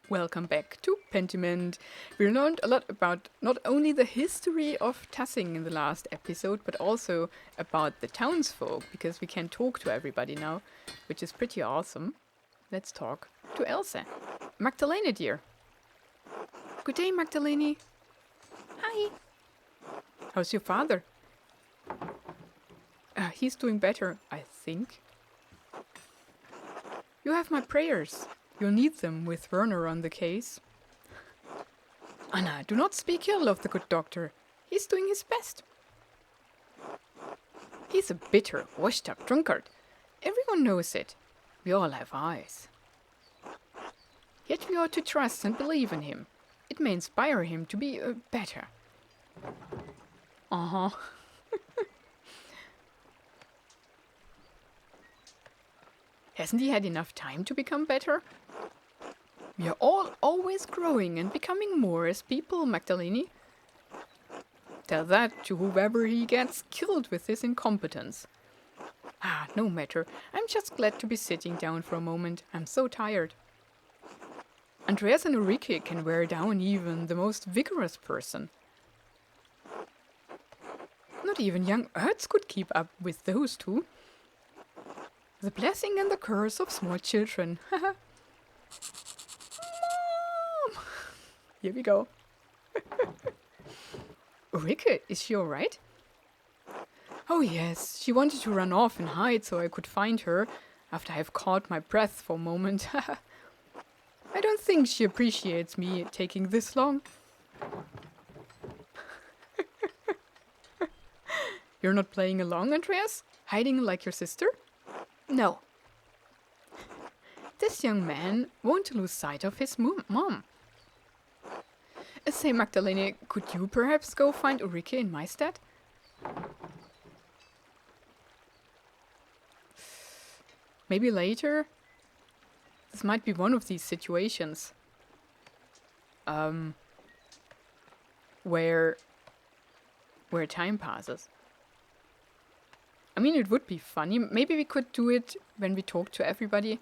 Welcome back to Pentiment. We learned a lot about not only the history of Tassing in the last episode, but also about the townsfolk, because we can talk to everybody now, which is pretty awesome. Let's talk to Elsa. Magdalena, dear. Good day, Magdalene. Hi. How's your father? He's doing better, I think. You have my prayers. You'll need them with Werner on the case. Anna, do not speak ill of the good doctor. He's doing his best. He's a bitter, washed-up drunkard. Everyone knows it. We all have eyes. Yet we ought to trust and believe in him. It may inspire him to be better. Uh-huh. Hasn't he had enough time to become better? We are all always growing and becoming more as people, Magdalene. Tell that to whoever he gets killed with his incompetence. No matter. I'm just glad to be sitting down for a moment. I'm so tired. Andreas and Ulrike can wear down even the most vigorous person. Not even young Ertz could keep up with those two. The blessing and the curse of small children. Mom! Here we go. Ulrike, is she alright? Oh yes, she wanted to run off and hide so I could find her, after I've caught my breath for a moment. I don't think she appreciates me taking this long. You're not playing along, Andreas? Hiding like your sister? No. This young man won't lose sight of his mom. Say, Magdalene, could you perhaps go find Ulrike in my stead? Maybe later? This might be one of these situations. Where time passes. I mean, it would be funny. Maybe we could do it when we talk to everybody.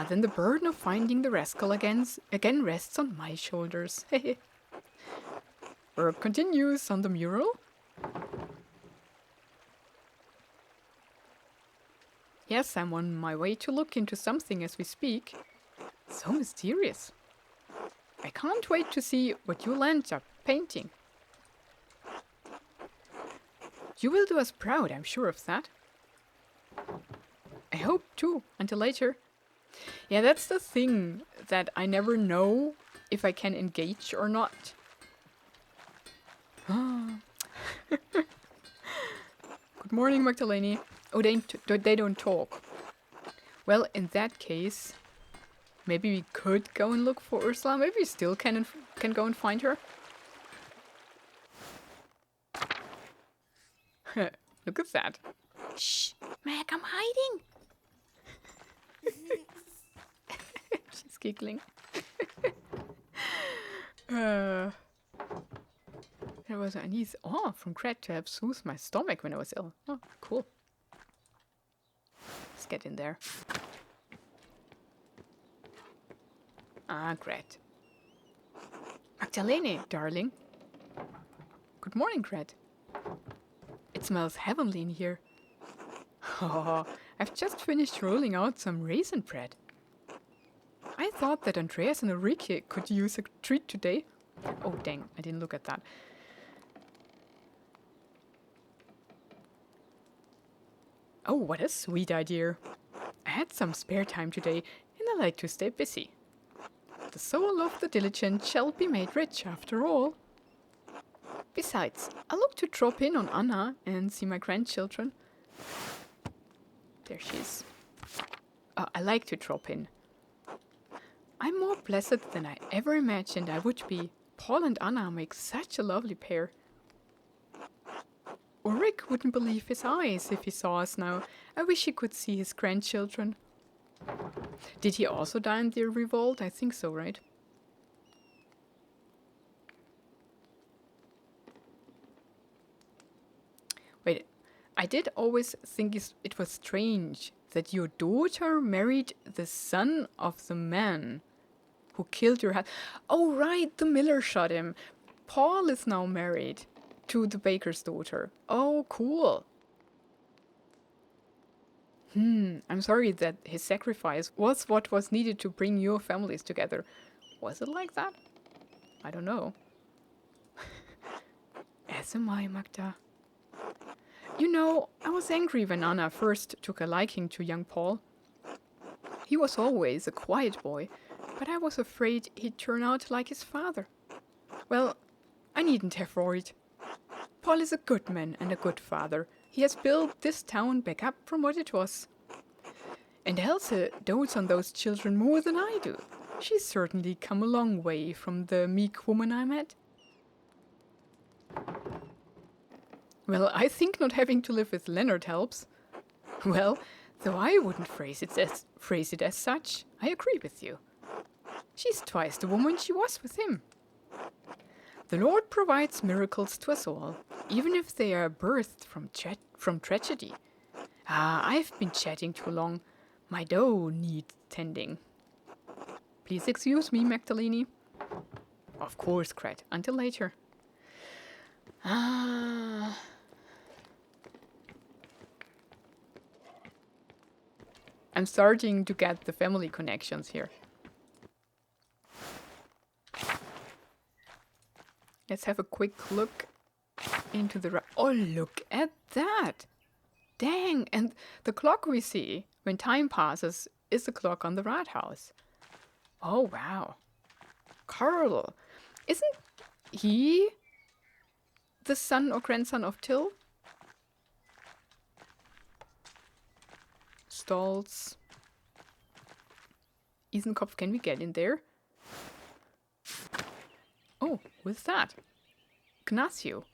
Then the burden of finding the rascal again rests on my shoulders. Work continues on the mural. Yes, I'm on my way to look into something as we speak. So mysterious. I can't wait to see what you'll end up painting. You will do us proud, I'm sure of that. I hope too, until later. Yeah, that's the thing, that I never know if I can engage or not. Good morning, Magdalene. Oh, they don't talk. Well, in that case, maybe we could go and look for Ursula. Maybe we still can go and find her. Look at that. Shh, Meg, I'm hiding. She's giggling. There was a niece. Oh, from Cred to help soothe my stomach when I was ill. Oh, cool. Let's get in there. Cred. Magdalene, darling. Good morning, Cred. It smells heavenly in here. Oh, I've just finished rolling out some raisin bread. I thought that Andreas and Ulrike could use a treat today. Oh, dang, I didn't look at that. Oh, what a sweet idea. I had some spare time today, and I like to stay busy. The soul of the diligent shall be made rich after all. Besides, I look to drop in on Anna and see my grandchildren. There she is. I like to drop in. I'm more blessed than I ever imagined I would be. Paul and Anna make such a lovely pair. Ulrich wouldn't believe his eyes if he saw us now. I wish he could see his grandchildren. Did he also die in the revolt? I think so, right? Wait, I did always think it was strange that your daughter married the son of the man who killed your husband. Oh, right, the miller shot him. Paul is now married to the baker's daughter. Oh, cool. I'm sorry that his sacrifice was what was needed to bring your families together. Was it like that? I don't know. As am I, Magda. You know, I was angry when Anna first took a liking to young Paul. He was always a quiet boy, but I was afraid he'd turn out like his father. Well, I needn't have worried. Paul is a good man and a good father. He has built this town back up from what it was. And Elsa dotes on those children more than I do. She's certainly come a long way from the meek woman I met. Well, I think not having to live with Leonard helps. Well, though I wouldn't phrase it as such, I agree with you. She's twice the woman she was with him. The Lord provides miracles to us all, even if they are birthed from tragedy. I've been chatting too long. My dough needs tending. Please excuse me, Magdalene. Of course, Cret. Until later. I'm starting to get the family connections here. Let's have a quick look into the... Oh, look at that! Dang, and the clock we see when time passes is the clock on the Rathaus. Oh, wow. Carl, isn't he the son or grandson of Till? Stalls. Isenkopf, can we get in there? Oh, what's that? Ignacio.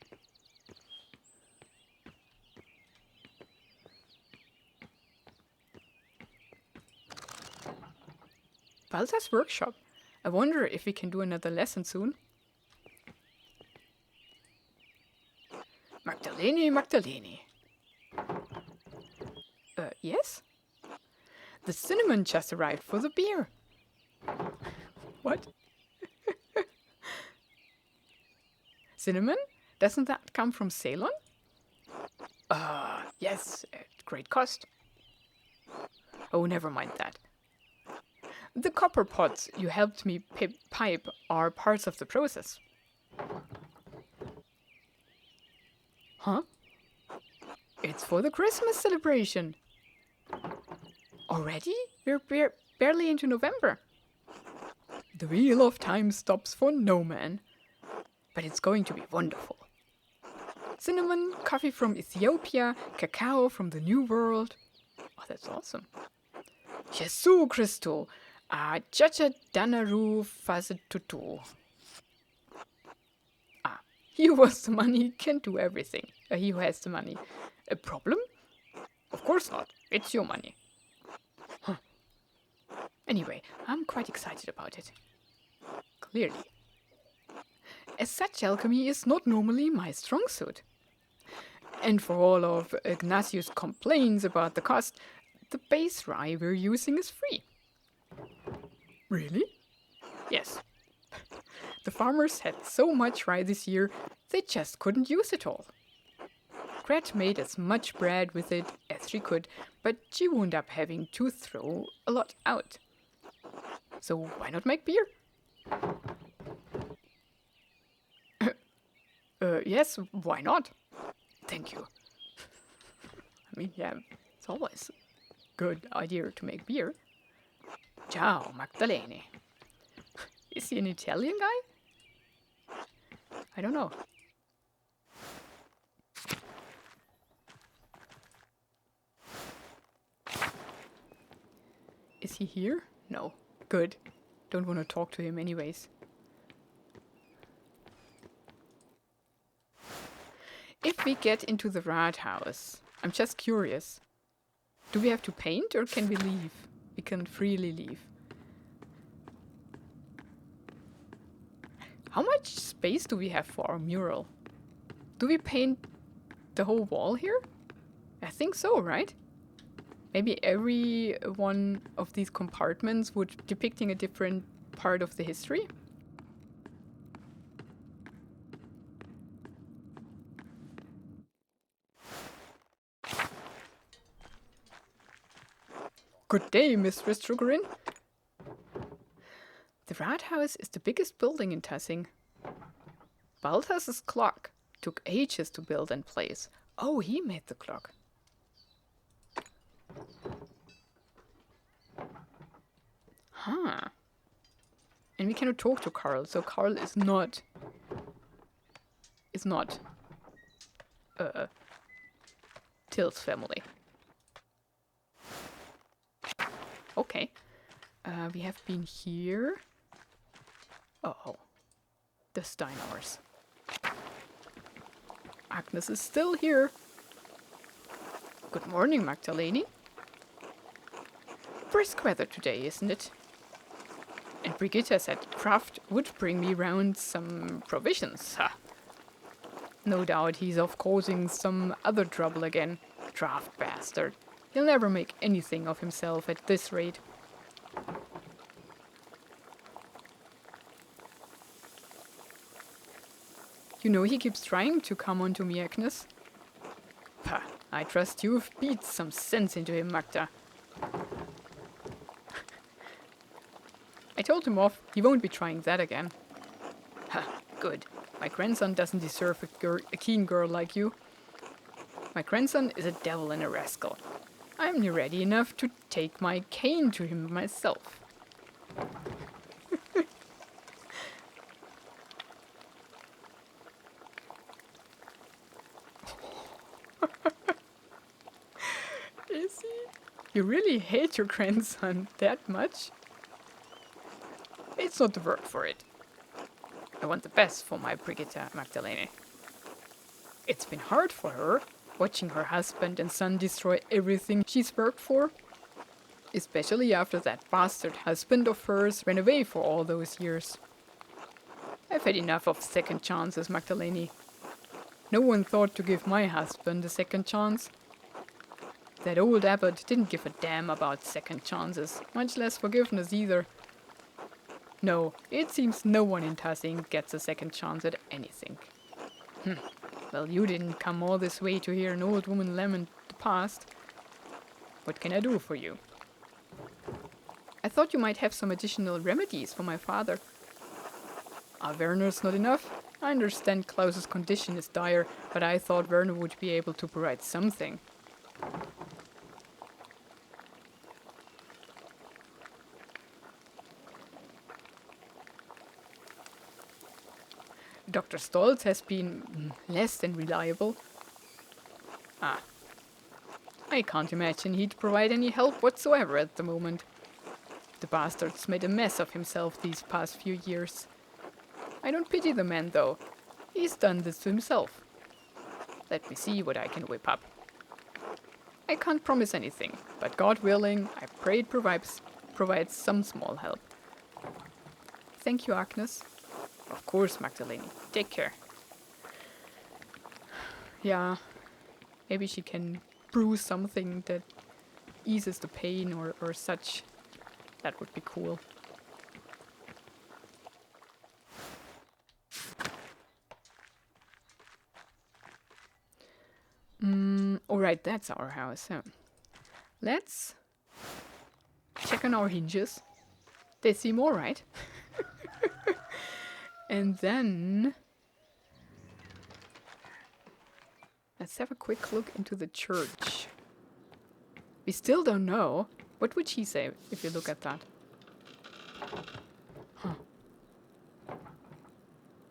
Balthas's workshop. I wonder if we can do another lesson soon. Magdalene. Yes? The cinnamon just arrived for the beer. What? Cinnamon? Doesn't that come from Ceylon? Yes, at great cost. Oh, never mind that. The copper pots you helped me pipe are parts of the process. Huh? It's for the Christmas celebration. Already? We're barely into November. The wheel of time stops for no man. But it's going to be wonderful. Cinnamon, coffee from Ethiopia, cacao from the New World. Oh, that's awesome. Jesu Christo, Chacha Danaru Fasetutu. He who has the money can do everything. He who has the money. A problem? Of course not. It's your money. Huh. Anyway, I'm quite excited about it. Clearly. As such, alchemy is not normally my strong suit. And for all of Ignacio's complaints about the cost, the base rye we're using is free. Really? Yes. The farmers had so much rye this year, they just couldn't use it all. Gret made as much bread with it as she could, but she wound up having to throw a lot out. So why not make beer? Yes, why not? Thank you. I mean, yeah, it's always a good idea to make beer. Ciao, Magdalene. Is he an Italian guy? I don't know. Is he here? No. Good. Don't want to talk to him anyways. If we get into the Rathaus, I'm just curious. Do we have to paint or can we leave? We can freely leave. How much space do we have for our mural? Do we paint the whole wall here? I think so, right? Maybe every one of these compartments would depicting a different part of the history. Good day, Mistress Sugarin. The Rathaus is the biggest building in Tassing. Balthas's clock took ages to build and place. Oh, he made the clock. Huh. And we cannot talk to Carl, so Carl is not Till's family. Okay. We have been here. Oh, the Steinauers. Agnes is still here. Good morning, Magdalene. Brisk weather today, isn't it? And Brigitta said Kraft would bring me round some provisions. Ha! No doubt he's off causing some other trouble again. Draft bastard. He'll never make anything of himself at this rate. You know he keeps trying to come on to me, Agnes. Pah, I trust you've beat some sense into him, Magda. I told him off, he won't be trying that again. Ha, good. My grandson doesn't deserve a keen girl like you. My grandson is a devil and a rascal. I'm ready enough to take my cane to him myself. Is he? You really hate your grandson that much? It's not the word for it. I want the best for my Brigitta, Magdalene. It's been hard for her, watching her husband and son destroy everything she's worked for. Especially after that bastard husband of hers ran away for all those years. I've had enough of second chances, Magdalene. No one thought to give my husband a second chance. That old abbot didn't give a damn about second chances, much less forgiveness either. No, it seems no one in Tassing gets a second chance at anything. Well, you didn't come all this way to hear an old woman lament the past. What can I do for you? I thought you might have some additional remedies for my father. Werner's not enough? I understand Klaus's condition is dire, but I thought Werner would be able to provide something. Dr. Stolz has been less than reliable. I can't imagine he'd provide any help whatsoever at the moment. The bastard's made a mess of himself these past few years. I don't pity the man, though. He's done this to himself. Let me see what I can whip up. I can't promise anything, but God willing, I pray it provides some small help. Thank you, Agnes. Of course, Magdalene. Take care. Yeah, maybe she can brew something that eases the pain or such. That would be cool. Alright, that's our house. Let's check on our hinges. They seem alright. And then let's have a quick look into the church. We still don't know. What would she say if you look at that?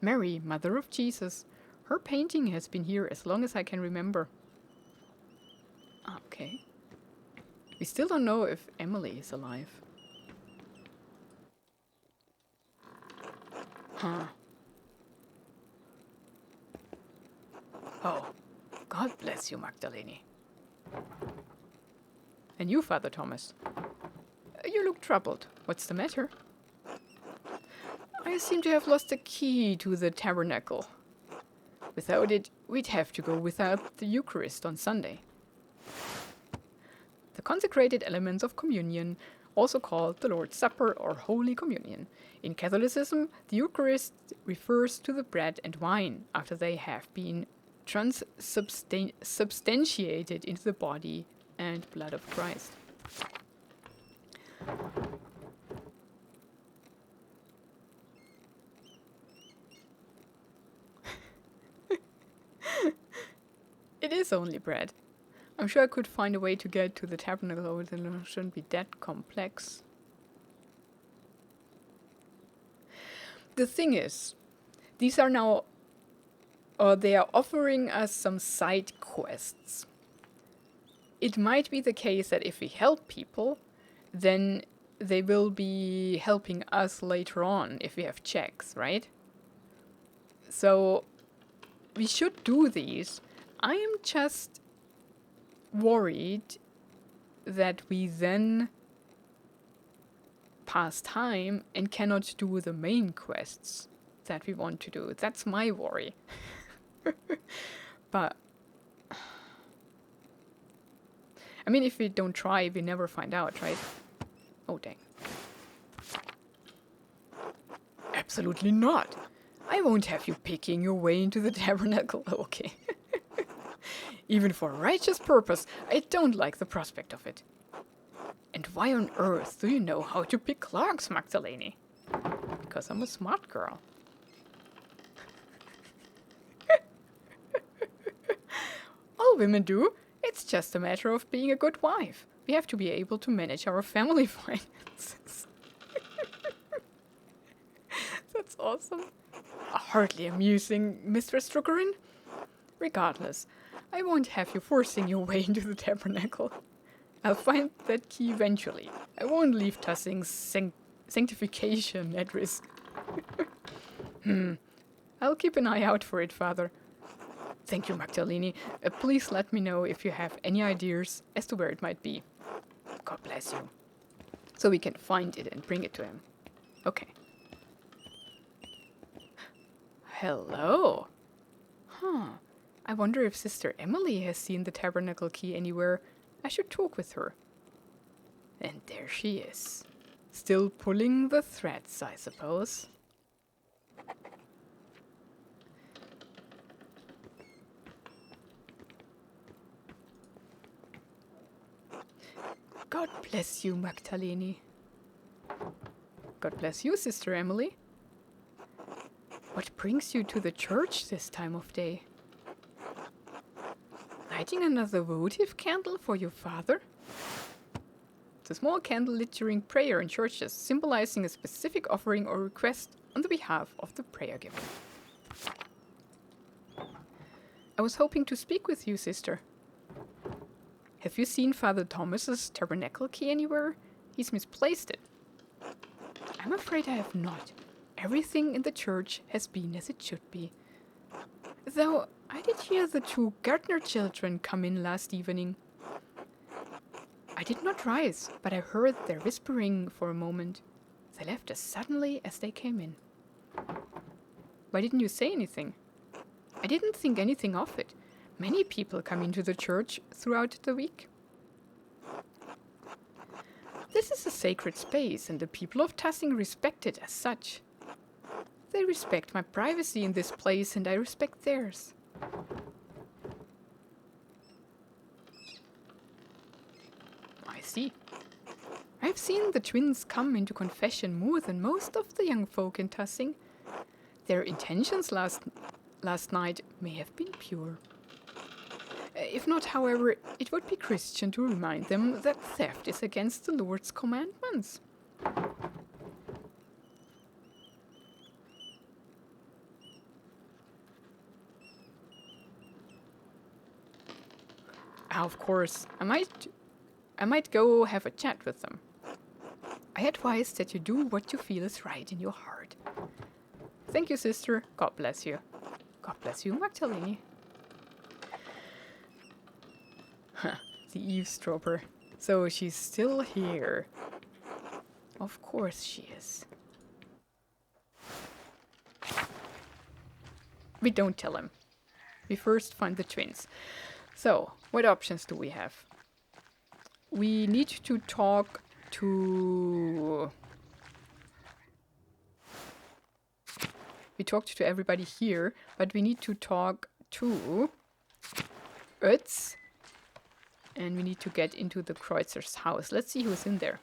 Mary, Mother of Jesus. Her painting has been here as long as I can remember. Okay. We still don't know if Emily is alive. Oh, God bless you, Magdalene. And you, Father Thomas. You look troubled. What's the matter? I seem to have lost the key to the tabernacle. Without it, we'd have to go without the Eucharist on Sunday. The consecrated elements of communion also called the Lord's Supper or Holy Communion. In Catholicism, the Eucharist refers to the bread and wine after they have been transubstantiated into the body and blood of Christ. It is only bread. I'm sure I could find a way to get to the tabernacle, but it shouldn't be that complex. The thing is, these are now, or they are offering us some side quests. It might be the case that if we help people, then they will be helping us later on if we have checks, right? So we should do these. I am just worried that we then pass time and cannot do the main quests that we want to do. That's my worry. But I mean, if we don't try, we never find out, right? Oh, dang. Absolutely not. I won't have you picking your way into the tabernacle. Okay. Even for a righteous purpose, I don't like the prospect of it. And why on earth do you know how to pick locks, Magdalene? Because I'm a smart girl. All women do. It's just a matter of being a good wife. We have to be able to manage our family finances. That's awesome. Hardly amusing, Mistress Struckerin. Regardless, I won't have you forcing your way into the tabernacle. I'll find that key eventually. I won't leave Tussing's sanctification at risk. I'll keep an eye out for it, Father. Thank you, Magdalene. Please let me know if you have any ideas as to where it might be. God bless you. So we can find it and bring it to him. Okay. Hello. I wonder if Sister Emily has seen the tabernacle key anywhere. I should talk with her. And there she is. Still pulling the threads, I suppose. God bless you, Magdalene. God bless you, Sister Emily. What brings you to the church this time of day? Lighting another votive candle for your father? It's a small candle lit during prayer in churches, symbolizing a specific offering or request on the behalf of the prayer giver. I was hoping to speak with you, sister. Have you seen Father Thomas's tabernacle key anywhere? He's misplaced it. I'm afraid I have not. Everything in the church has been as it should be. Though I did hear the two gardener children come in last evening. I did not rise, but I heard their whispering for a moment. They left as suddenly as they came in. Why didn't you say anything? I didn't think anything of it. Many people come into the church throughout the week. This is a sacred space, and the people of Tussing respect it as such. They respect my privacy in this place, and I respect theirs. I see. I've seen the twins come into confession more than most of the young folk in Tussing. Their intentions last night may have been pure. If not, however, it would be Christian to remind them that theft is against the Lord's commandments. Of course, I might go have a chat with them. I advise that you do what you feel is right in your heart. Thank you, sister. God bless you. God bless you, Magdalene. The eavesdropper. So she's still here. Of course she is. We don't tell him. We first find the twins. So, what options do we have? We need to talk to... We talked to everybody here, but we need to talk to Ötz. And we need to get into the Kreuzer's house. Let's see who's in there.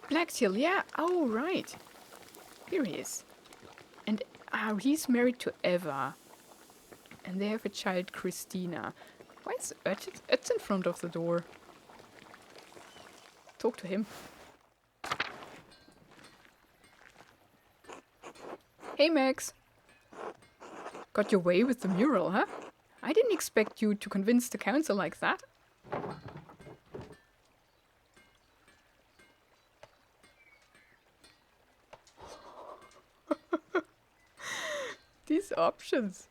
Blacktail, yeah. Oh, right. Here he is. And he's married to Eva. And they have a child, Christina. Why is Ötz in front of the door? Talk to him. Hey, Max. Got your way with the mural, huh? I didn't expect you to convince the council like that. These options.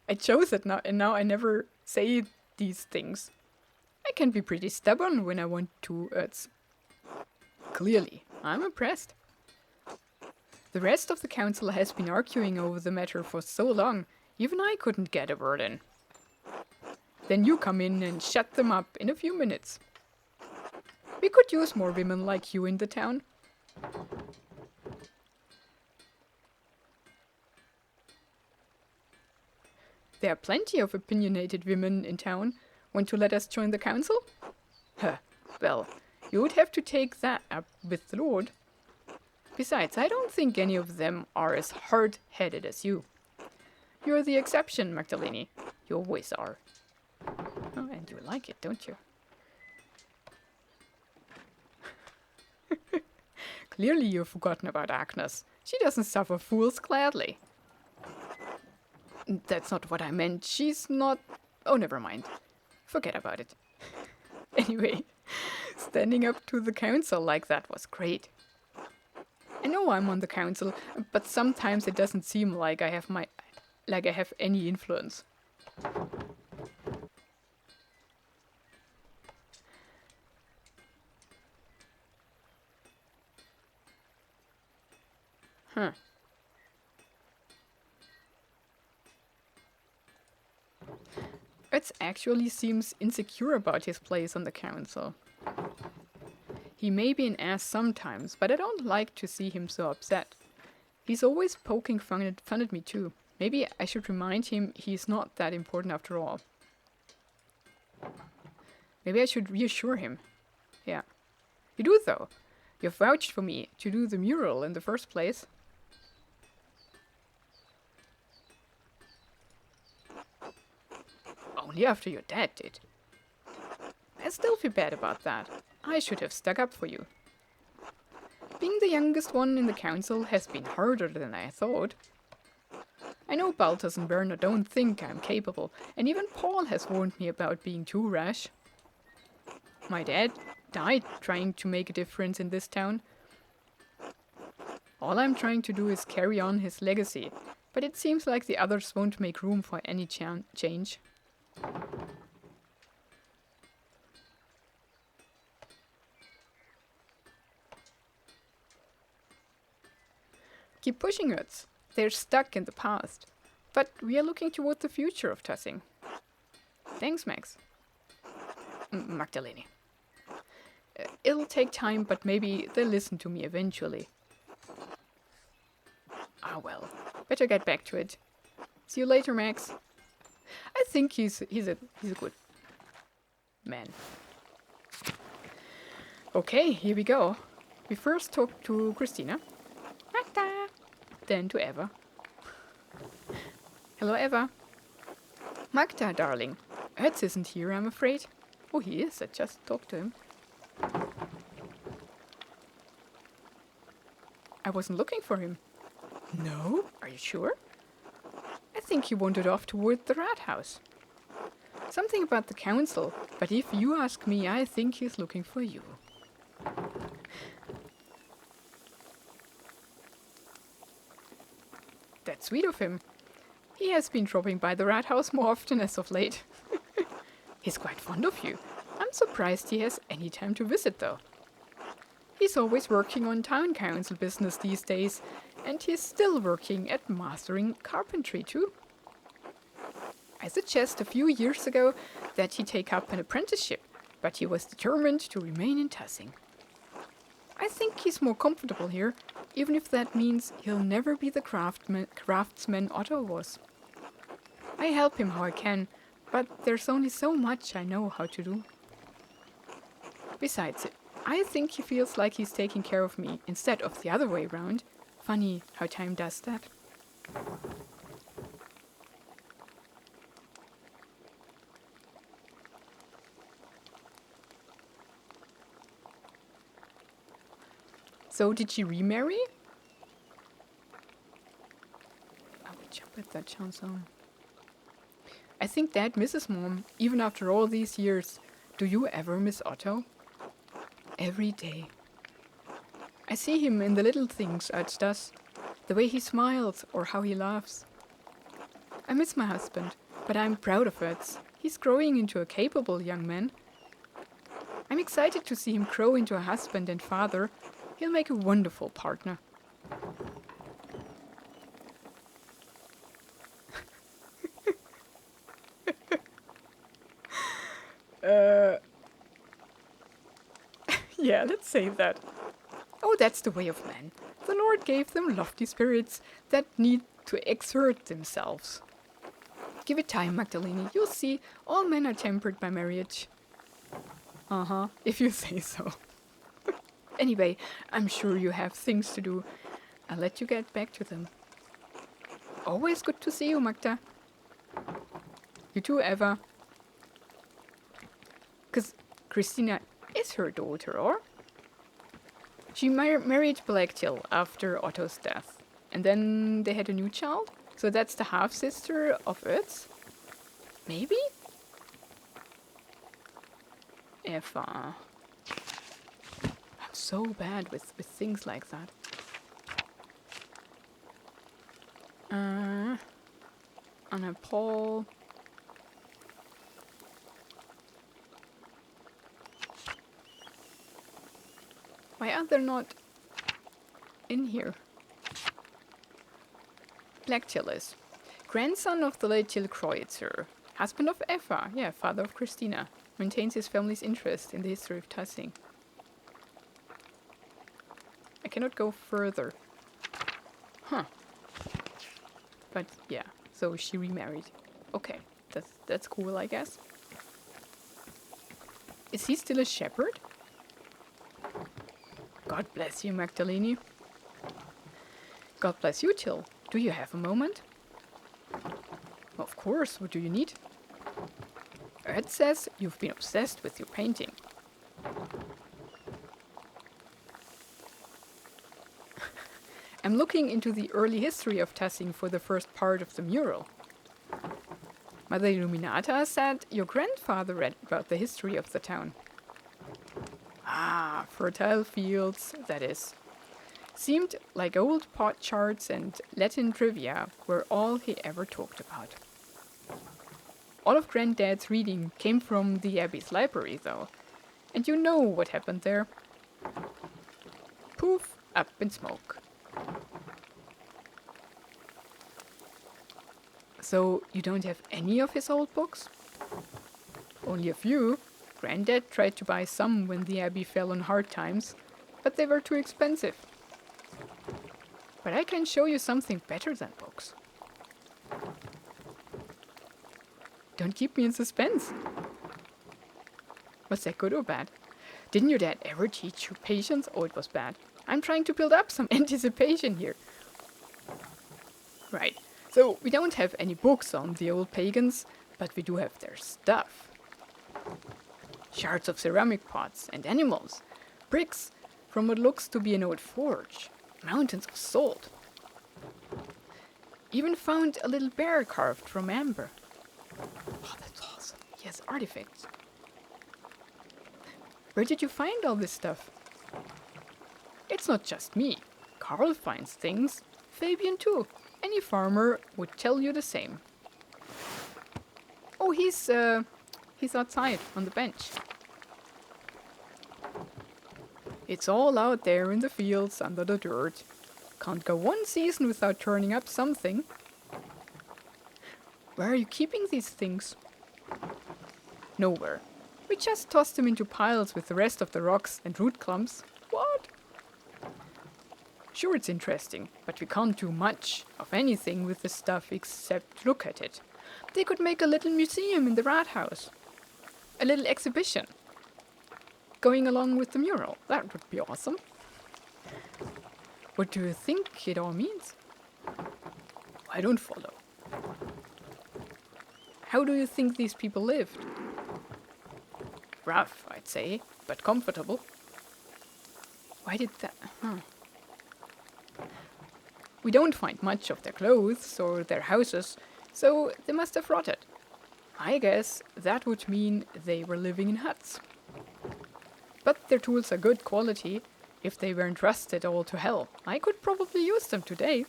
I chose it now, and now I never say these things. I can be pretty stubborn when I want to, Ötz. Clearly, I'm impressed. The rest of the council has been arguing over the matter for so long, even I couldn't get a word in. Then you come in and shut them up in a few minutes. We could use more women like you in the town. There are plenty of opinionated women in town. Want to let us join the council? Huh, well, you would have to take that up with the Lord. Besides, I don't think any of them are as hard-headed as you. You're the exception, Magdalene. You always are. Oh, and you like it, don't you? Clearly you've forgotten about Agnes. She doesn't suffer fools gladly. That's not what I meant. She's not... Oh, never mind. Forget about it. Anyway, standing up to the council like that was great. I know I'm on the council, but sometimes it doesn't seem like I have any influence. Huh. Ötz actually seems insecure about his place on the council. He may be an ass sometimes, but I don't like to see him so upset. He's always poking fun at me too. Maybe I should remind him he's not that important after all. Maybe I should reassure him. Yeah. You do though. You've vouched for me to do the mural in the first place. Only after your dad did. I still feel bad about that. I should have stuck up for you. Being the youngest one in the council has been harder than I thought. I know Balthus and Werner don't think I'm capable, and even Paul has warned me about being too rash. My dad died trying to make a difference in this town. All I'm trying to do is carry on his legacy, but it seems like the others won't make room for any change. Keep pushing, Ötz. They're stuck in the past. But we are looking toward the future of Tussing. Thanks, Max. Magdalene. It'll take time, but maybe they'll listen to me eventually. Ah, well. Better get back to it. See you later, Max. I think he's a good man. Okay, here we go. We first talk to Christina. Magda. Then to Eva. Hello, Eva. Magda, darling. Ötz isn't here, I'm afraid. Oh, he is. I just talked to him. I wasn't looking for him. No? Are you sure? I think he wandered off toward the rat house. Something about the council, but if you ask me, I think he's looking for you. That's sweet of him. He has been dropping by the rat house more often as of late. He's quite fond of you. I'm surprised he has any time to visit, though. He's always working on town council business these days, and he's still working at mastering carpentry, too. I suggested a few years ago that he take up an apprenticeship, but he was determined to remain in Tassing. I think he's more comfortable here, even if that means he'll never be the craftsman Otto was. I help him how I can, but there's only so much I know how to do. Besides, I think he feels like he's taking care of me instead of the other way round. Funny how time does that. So did she remarry? I will jump at that chanson. I think Dad misses Mom, even after all these years. Do you ever miss Otto? Every day. I see him in the little things Art does, the way he smiles or how he laughs. I miss my husband, but I'm proud of Ert. He's growing into a capable young man. I'm excited to see him grow into a husband and father. He'll make a wonderful partner. Yeah, let's say that. Oh, that's the way of man. The Lord gave them lofty spirits that need to exert themselves. Give it time, Magdalene. You'll see, all men are tempered by marriage. If you say so. Anyway, I'm sure you have things to do. I'll let you get back to them. Always good to see you, Magda. You too, Eva. 'Cause Christina is her daughter, or? She married Blacktill after Otto's death. And then they had a new child? So that's the half-sister of Ertz? Maybe? Eva. I'm so bad with things like that. Anna Paul. Why are they not in here? Blacktill is grandson of the late Till Kreutzer, husband of Eva, father of Christina, maintains his family's interest in the history of Tassing. I cannot go further. But yeah, so she remarried. Okay, that's cool, I guess. Is he still a shepherd? God bless you, Magdalene. God bless you, Till. Do you have a moment? Of course, what do you need? Ert says you've been obsessed with your painting. I'm looking into the early history of Tassing for the first part of the mural. Mother Illuminata said your grandfather read about the history of the town. Ah, fertile fields, that is. Seemed like old pot charts and Latin trivia were all he ever talked about. All of Granddad's reading came from the Abbey's library, though. And you know what happened there. Poof, up in smoke. So, you don't have any of his old books? Only a few. Granddad tried to buy some when the Abbey fell on hard times, but they were too expensive. But I can show you something better than books. Don't keep me in suspense. Was that good or bad? Didn't your dad ever teach you patience? Oh, it was bad. I'm trying to build up some anticipation here. Right. So, we don't have any books on the old pagans, but we do have their stuff. Shards of ceramic pots and animals. Bricks from what looks to be an old forge. Mountains of salt. Even found a little bear carved from amber. Oh, that's awesome. Yes, artifacts. Where did you find all this stuff? It's not just me. Carl finds things. Fabian too. Any farmer would tell you the same. Oh, he's outside on the bench. It's all out there in the fields under the dirt. Can't go one season without turning up something. Where are you keeping these things? Nowhere. We just tossed them into piles with the rest of the rocks and root clumps. What? Sure, it's interesting, but we can't do much of anything with the stuff except look at it. They could make a little museum in the rat house. A little exhibition. Going along with the mural. That would be awesome. What do you think it all means? I don't follow. How do you think these people lived? Rough, I'd say, but comfortable. Why did that... We don't find much of their clothes or their houses, so they must have rotted. I guess that would mean they were living in huts. But their tools are good quality. If they weren't rusted all to hell, I could probably use them today.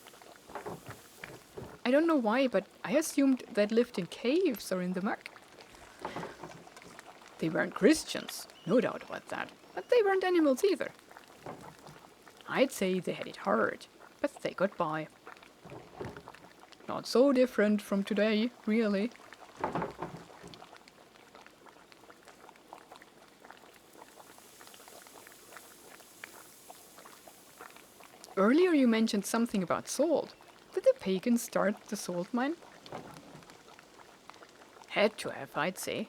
I don't know why, but I assumed they'd lived in caves or in the muck. They weren't Christians, no doubt about that, but they weren't animals either. I'd say they had it hard, but they got by. Not so different from today, really. Earlier you mentioned something about salt. Did the pagans start the salt mine? Had to have, I'd say.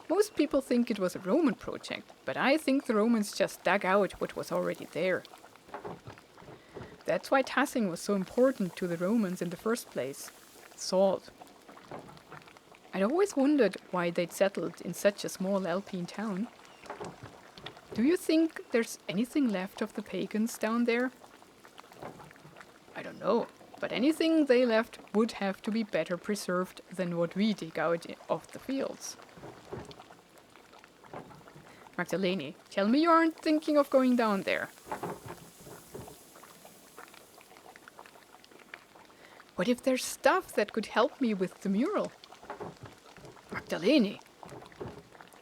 Most people think it was a Roman project, but I think the Romans just dug out what was already there. That's why tassing was so important to the Romans in the first place. Salt. I'd always wondered why they'd settled in such a small Alpine town. Do you think there's anything left of the pagans down there? I don't know, but anything they left would have to be better preserved than what we dig out of the fields. Magdalene, tell me you aren't thinking of going down there. What if there's stuff that could help me with the mural? Magdalene,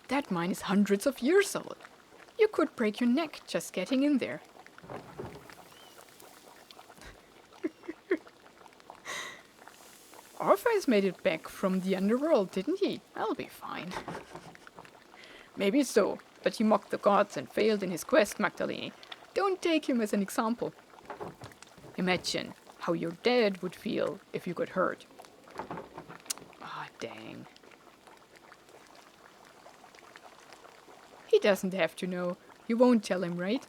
that mine is hundreds of years old. You could break your neck just getting in there. Orpheus made it back from the underworld, didn't he? I'll be fine. Maybe so, but he mocked the gods and failed in his quest, Magdalene. Don't take him as an example. Imagine how your dad would feel if you got hurt. Ah, dang. He doesn't have to know. You won't tell him, right?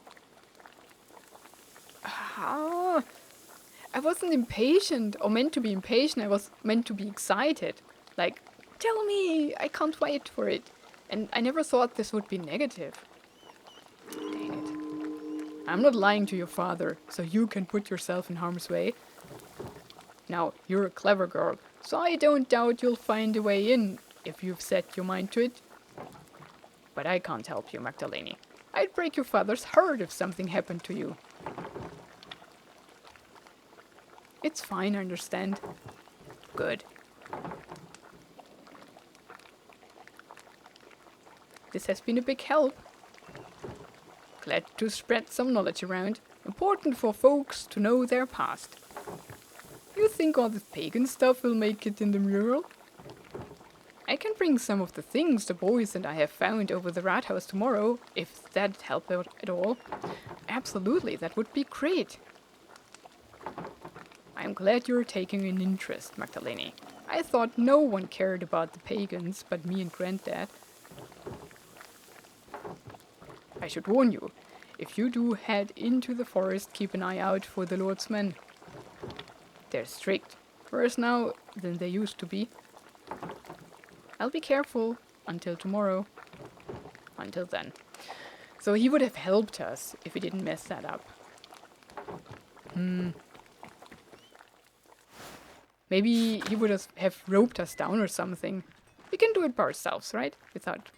Ah, I wasn't impatient or meant to be impatient. I was meant to be excited. Like, tell me, I can't wait for it. And I never thought this would be negative. Dang it. I'm not lying to your father, so you can put yourself in harm's way. Now, you're a clever girl, so I don't doubt you'll find a way in if you've set your mind to it. But I can't help you, Magdalene. I'd break your father's heart if something happened to you. It's fine, I understand. Good. This has been a big help. Glad to spread some knowledge around. Important for folks to know their past. You think all this pagan stuff will make it in the mural? I can bring some of the things the boys and I have found over the rat house tomorrow, if that'd help out at all. Absolutely, that would be great. I'm glad you're taking an interest, Magdalene. I thought no one cared about the pagans but me and Granddad. I should warn you, if you do head into the forest, keep an eye out for the Lord's men. They're strict, worse now than they used to be. I'll be careful until tomorrow. Until then. So he would have helped us if he didn't mess that up. Maybe he would have roped us down or something. We can do it by ourselves, right? Without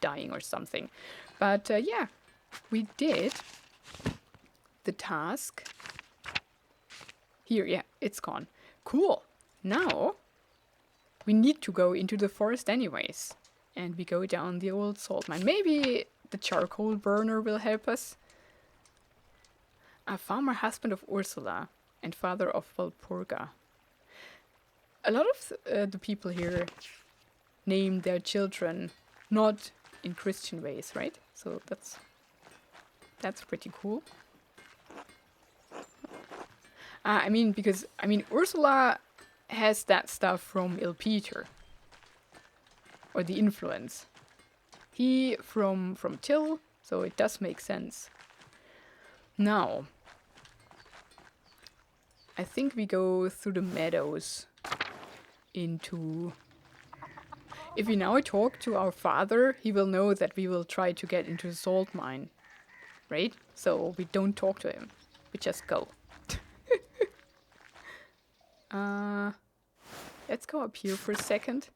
dying or something. But yeah, we did the task. Here, yeah, it's gone. Cool. Now we need to go into the forest anyways. And we go down the old salt mine. Maybe the charcoal burner will help us. A farmer husband of Ursula and father of Walpurga. A lot of the people here name their children not in Christian ways, right? So that's pretty cool. Because Ursula has that stuff from Il Peter, or the influence. He from Till, so it does make sense. Now, I think we go through the meadows into... If we now talk to our father, he will know that we will try to get into the salt mine, right? So we don't talk to him, we just go. Let's go up here for a second.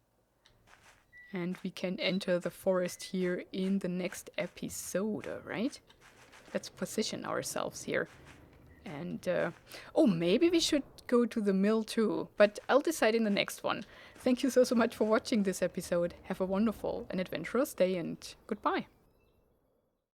And we can enter the forest here in the next episode, right? Let's position ourselves here. And, maybe we should go to the mill too. But I'll decide in the next one. Thank you so much for watching this episode. Have a wonderful and adventurous day, and goodbye.